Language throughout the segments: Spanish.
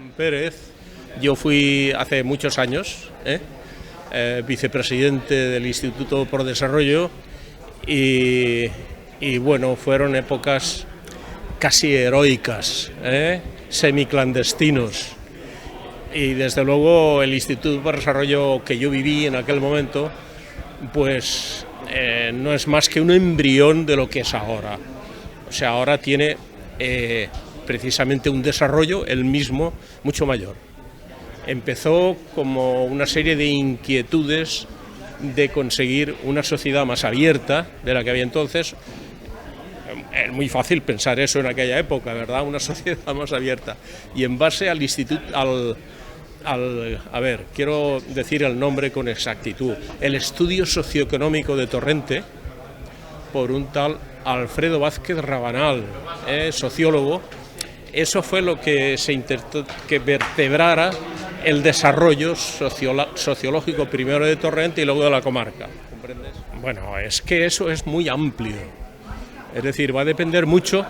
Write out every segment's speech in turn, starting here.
Pérez. Yo fui hace muchos años vicepresidente del Instituto Pro Desarrollo y bueno, fueron épocas casi heroicas, semiclandestinos. Y desde luego el Instituto Pro Desarrollo que yo viví en aquel momento, pues no es más que un embrión de lo que es ahora. O sea, ahora tiene precisamente un desarrollo, el mismo, mucho mayor. Empezó como una serie de inquietudes de conseguir una sociedad más abierta de la que había entonces. Es muy fácil pensar eso en aquella época, ¿verdad? Una sociedad más abierta. Y en base al instituto, a ver, quiero decir el nombre con exactitud, el Estudio Socioeconómico de Torrente, por un tal Alfredo Vázquez Rabanal, sociólogo. Eso fue lo que se intentó que vertebrara el desarrollo sociológico primero de Torrente y luego de la comarca. ¿Comprendes? Bueno, es que eso es muy amplio. Es decir, va a depender mucho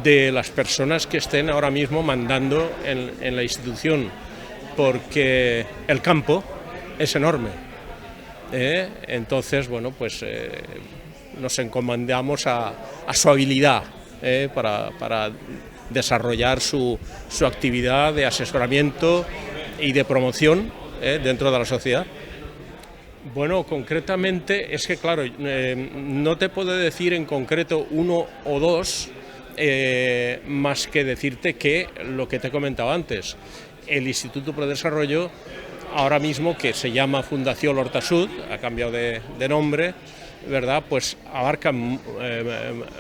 de las personas que estén ahora mismo mandando en la institución, porque el campo es enorme. Entonces, bueno, pues nos encomendamos a su habilidad para desarrollar su actividad de asesoramiento y de promoción dentro de la sociedad. Bueno, concretamente es que, claro, no te puedo decir en concreto uno o dos, más que decirte que lo que te he comentado antes, el Instituto Pro Desarrollo, ahora mismo que se llama Fundación Hortasud, ha cambiado de nombre, ¿verdad? Pues abarca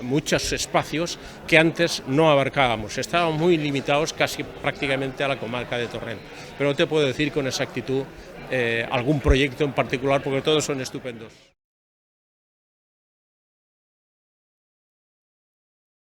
muchos espacios que antes no abarcábamos, estábamos muy limitados casi prácticamente a la comarca de Torrent, pero no te puedo decir con exactitud algún proyecto en particular porque todos son estupendos.